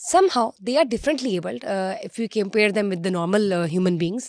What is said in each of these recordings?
somehow they are differently abled if you compare them with the normal human beings.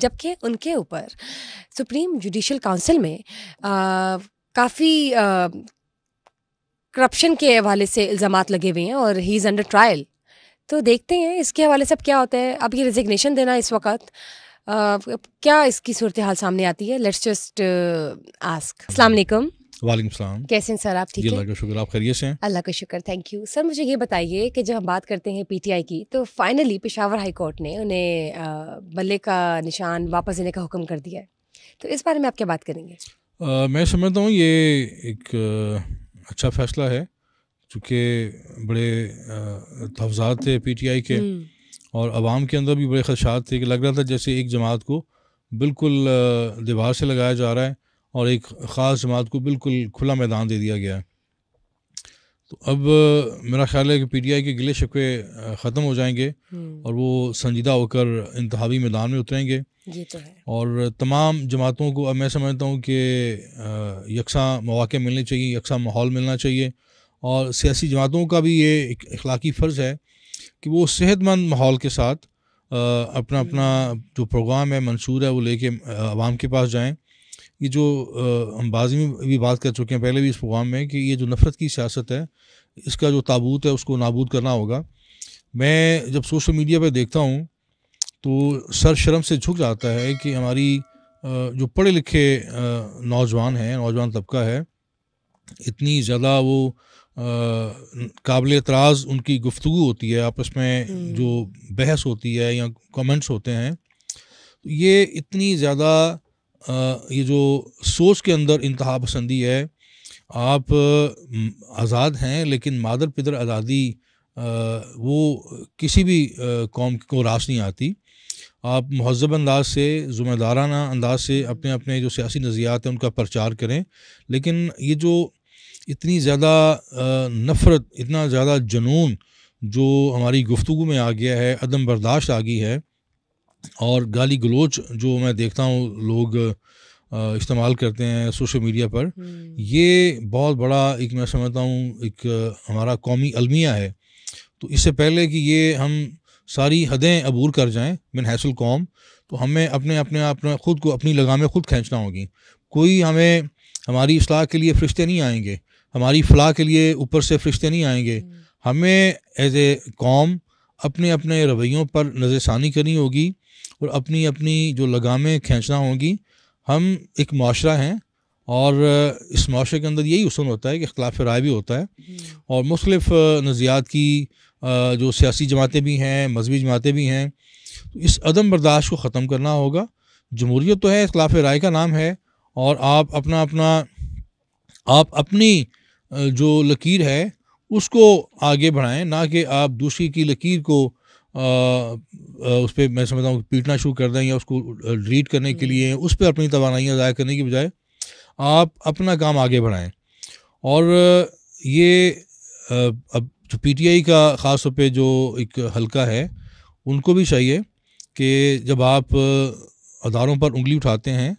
جبکہ ان کے اوپر supreme judicial council میں کافی corruption کے حوالے سے الزامات لگے ہوئے ہیں اور ہی از انڈر ٹرائل. تو دیکھتے ہیں اس کے حوالے سے اب کیا ہوتا ہے. اب یہ ریزگنیشن دینا اس وقت کیا اس کی صورتحال سامنے آتی ہے؟ Let's just ask. السلام علیکم. وعلیکم السلام. کیسے ہیں سر آپ؟ ٹھیک ہے اللہ کا شکر. آپ خیریت سے ہیں؟ اللہ کا شکر. Thank you. سر مجھے یہ بتائیے کہ جب ہم بات کرتے ہیں پی ٹی آئی کی تو فائنلی پشاور ہائی کورٹ نے انہیں بلے کا نشان واپس دینے کا حکم کر دیا ہے. تو اس بارے میں آپ کیا بات کریں گے؟ میں سمجھتا ہوں یہ ایک اچھا فیصلہ ہے، چونکہ بڑے تحفظات تھے پی ٹی آئی کے اور عوام کے اندر بھی بڑے خدشات تھے کہ لگ رہا تھا جیسے ایک جماعت کو بالکل دیوار سے لگایا جا رہا ہے اور ایک خاص جماعت کو بالکل کھلا میدان دے دیا گیا ہے. تو اب میرا خیال ہے کہ پی ٹی آئی کے گلے شکوے ختم ہو جائیں گے اور وہ سنجیدہ ہو کر انتخابی میدان میں اتریں گے. یہ تو ہے. اور تمام جماعتوں کو اب میں سمجھتا ہوں کہ یکساں مواقع ملنے چاہیے، یکساں ماحول ملنا چاہیے، اور سیاسی جماعتوں کا بھی یہ ایک اخلاقی فرض ہے کہ وہ صحت مند ماحول کے ساتھ اپنا جو پروگرام ہے، منشور ہے، وہ لے کے عوام کے پاس جائیں. یہ جو ہم بازی میں بھی بات کر چکے ہیں پہلے بھی اس پروگرام میں کہ یہ جو نفرت کی سیاست ہے، اس کا جو تابوت ہے اس کو نابود کرنا ہوگا. میں جب سوشل میڈیا پہ دیکھتا ہوں تو سر شرم سے جھک جاتا ہے کہ ہماری جو پڑھے لکھے نوجوان ہیں، نوجوان طبقہ ہے، اتنی زیادہ وہ قابل اعتراض ان کی گفتگو ہوتی ہے، آپس میں جو بحث ہوتی ہے یا کامنٹس ہوتے ہیں، یہ اتنی زیادہ یہ جو سوچ کے اندر انتہا پسندی ہے. آپ آزاد ہیں لیکن مادر پدر آزادی وہ کسی بھی قوم کو راس نہیں آتی. آپ مہذب انداز سے، ذمہ دارانہ انداز سے اپنے جو سیاسی نظریات ہیں ان کا پرچار کریں، لیکن یہ جو اتنی زیادہ نفرت، اتنا زیادہ جنون جو ہماری گفتگو میں آ گیا ہے، عدم برداشت آ گئی ہے، اور گالی گلوچ جو میں دیکھتا ہوں لوگ استعمال کرتے ہیں سوشل میڈیا پر، یہ بہت بڑا ایک میں سمجھتا ہوں ایک ہمارا قومی المیہ ہے. تو اس سے پہلے کہ یہ ہم ساری حدیں عبور کر جائیں من حیث القوم، تو ہمیں اپنے خود کو اپنی لگامیں خود کھینچنا ہوگی. کوئی ہماری اصلاح کے لیے فرشتے نہیں آئیں گے، ہماری فلاح کے لیے اوپر سے فرشتے نہیں آئیں گے. ہمیں ایز اے قوم اپنے رویوں پر نظر ثانی کرنی ہوگی اور اپنی جو لگامیں کھینچنا ہوگی. ہم ایک معاشرہ ہیں اور اس معاشرے کے اندر یہی اصول ہوتا ہے کہ اختلاف رائے بھی ہوتا ہے، اور مختلف نظریات کی جو سیاسی جماعتیں بھی ہیں، مذہبی جماعتیں بھی ہیں. تو اس عدم برداشت کو ختم کرنا ہوگا. جمہوریت تو ہے، اختلاف رائے کا نام ہے، اور آپ اپنی جو لکیر ہے اس کو آگے بڑھائیں، نہ کہ آپ دوسری کی لکیر کو اس پہ میں سمجھتا ہوں پیٹنا شروع کر دیں یا اس کو ڈیلیٹ کرنے کے لیے اس پہ اپنی توانائیاں ضائع کرنے کی بجائے آپ اپنا کام آگے بڑھائیں. اور یہ اب جو پی ٹی آئی کا خاص طور پہ جو ایک حلقہ ہے، ان کو بھی چاہیے کہ جب آپ اداروں پر انگلی اٹھاتے ہیں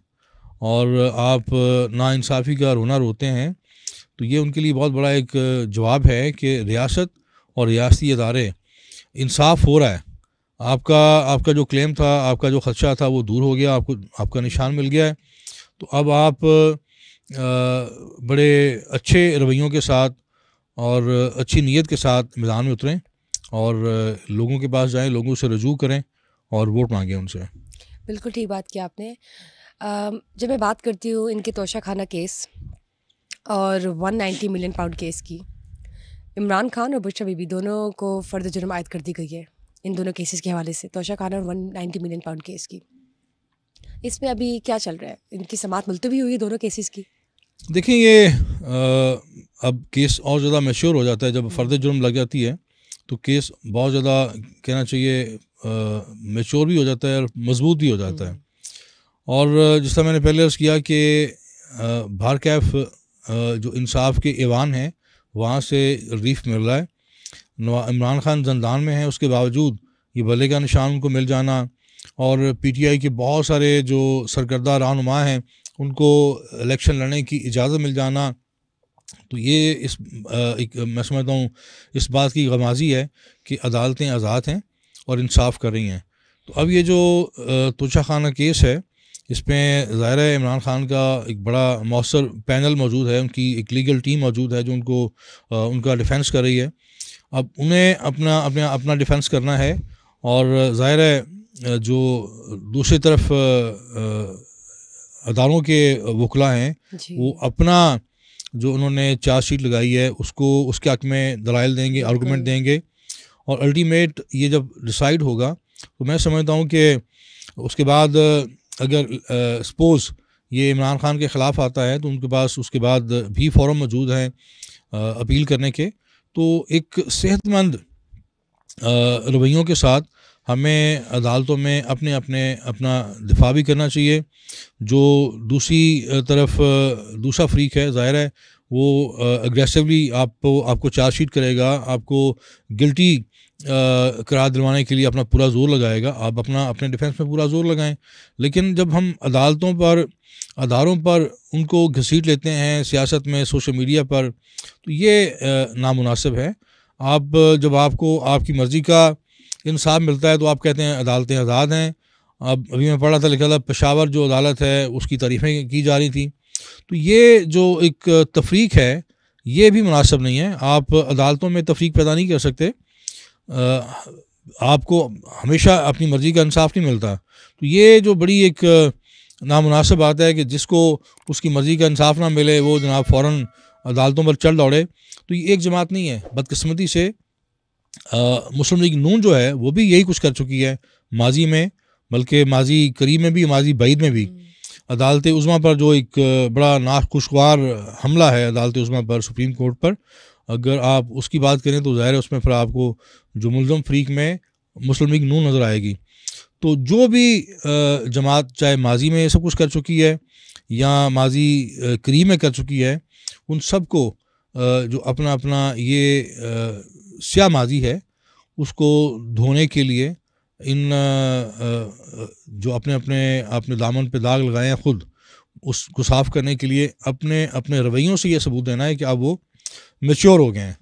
اور آپ ناانصافی کا رونا روتے ہیں، تو یہ ان کے لیے بہت بڑا ایک جواب ہے کہ ریاست اور ریاستی ادارے انصاف ہو رہا ہے. آپ کا جو کلیم تھا، آپ کا جو خدشہ تھا، وہ دور ہو گیا، آپ کا نشان مل گیا ہے. تو اب آپ بڑے اچھے رویوں کے ساتھ اور اچھی نیت کے ساتھ میدان میں اتریں اور لوگوں کے پاس جائیں، لوگوں سے رجوع کریں اور ووٹ مانگیں ان سے. بالکل ٹھیک بات کی آپ نے. جب میں بات کرتی ہوں ان کے توشہ خانہ کیس اور 190 ملین پاؤنڈ کیس کی، عمران خان اور بشرا بی بی دونوں کو فرد جرم عائد کر دی گئی ہے ان دونوں کیسز کے حوالے سے، توشہ خانہ اور 190 ملین پاؤنڈ کیس کی. اس میں ابھی کیا چل رہا ہے؟ ان کی سماعت ملتوی ہوئی دونوں کیسز کی؟ دیکھیں، یہ اب کیس اور زیادہ میچور ہو جاتا ہے جب فرد جرم لگ جاتی ہے، تو کیس بہت زیادہ کہنا چاہیے میچور بھی ہو جاتا ہے اور مضبوط بھی ہو جاتا ہے. اور جس طرح میں نے پہلے عرض کیا کہ بھار کیف جو انصاف کے ایوان ہیں وہاں سے ریلیف مل رہا ہے. عمران خان زندان میں ہیں، اس کے باوجود یہ بلے کا نشان ان کو مل جانا، اور پی ٹی آئی کے بہت سارے جو سرکردہ رہنما ہیں ان کو الیکشن لڑنے کی اجازت مل جانا، تو یہ ایک میں سمجھتا ہوں اس بات کی غمازی ہے کہ عدالتیں آزاد ہیں اور انصاف کر رہی ہیں. تو اب یہ جو توشہ خانہ کیس ہے، اس میں ظاہر ہے عمران خان کا ایک بڑا مؤثر پینل موجود ہے، ان کی ایک لیگل ٹیم موجود ہے جو ان کو ان کا ڈیفینس کر رہی ہے. اب انہیں اپنا ڈیفینس کرنا ہے، اور ظاہر ہے جو دوسری طرف اداروں کے وکلاء ہیں وہ اپنا جو انہوں نے چارج شیٹ لگائی ہے اس کے حق میں دلائل دیں گے، آرگومنٹ دیں گے، اور الٹیمیٹ یہ جب ڈیسائیڈ ہوگا تو میں سمجھتا ہوں کہ اس کے بعد اگر سپوز یہ عمران خان کے خلاف آتا ہے تو ان کے پاس اس کے بعد بھی فورم موجود ہیں اپیل کرنے کے. تو ایک صحت مند رویوں کے ساتھ ہمیں عدالتوں میں اپنا دفاع بھی کرنا چاہیے. جو دوسری طرف دوسرا فریق ہے، ظاہر ہے وہ اگریسولی آپ کو چارج شیٹ کرے گا، آپ کو گلٹی قرار دلوانے کے لیے اپنا پورا زور لگائے گا. آپ اپنے ڈیفینس میں پورا زور لگائیں، لیکن جب ہم اداروں پر ان کو گھسیٹ لیتے ہیں سیاست میں، سوشل میڈیا پر، تو یہ نامناسب ہے. جب آپ کو آپ کی مرضی کا انصاف ملتا ہے تو آپ کہتے ہیں عدالتیں آزاد ہیں. ابھی میں پڑھا تھا، لکھا تھا پشاور جو عدالت ہے اس کی تعریفیں کی جا رہی تھیں. تو یہ جو ایک تفریق ہے یہ بھی مناسب نہیں ہے. آپ عدالتوں میں تفریق پیدا نہیں کر سکتے. آپ کو ہمیشہ اپنی مرضی کا انصاف نہیں ملتا. تو یہ جو بڑی ایک نامناسب بات ہے کہ جس کو اس کی مرضی کا انصاف نہ ملے وہ جناب فوراً عدالتوں پر چل دوڑے. تو یہ ایک جماعت نہیں ہے. بدقسمتی سے مسلم لیگ نون جو ہے وہ بھی یہی کچھ کر چکی ہے ماضی میں، بلکہ ماضی قریب میں بھی، ماضی بعید میں بھی. عدالت عظمیٰ پر جو ایک بڑا ناخوشگوار حملہ ہے عدالت عظمیٰ پر، سپریم کورٹ پر، اگر آپ اس کی بات کریں تو ظاہر ہے اس میں پھر آپ کو جو ملزم فریق میں مسلم لیگ نون نظر آئے گی. تو جو بھی جماعت چاہے ماضی میں یہ سب کچھ کر چکی ہے یا ماضی قریب میں کر چکی ہے، ان سب کو جو اپنا یہ سیاہ ماضی ہے اس کو دھونے کے لیے، ان جو اپنے دامن پہ داغ لگائے ہیں خود، اس کو صاف کرنے کے لیے اپنے رویوں سے یہ ثبوت دینا ہے کہ اب وہ میچور ہو گئے ہیں.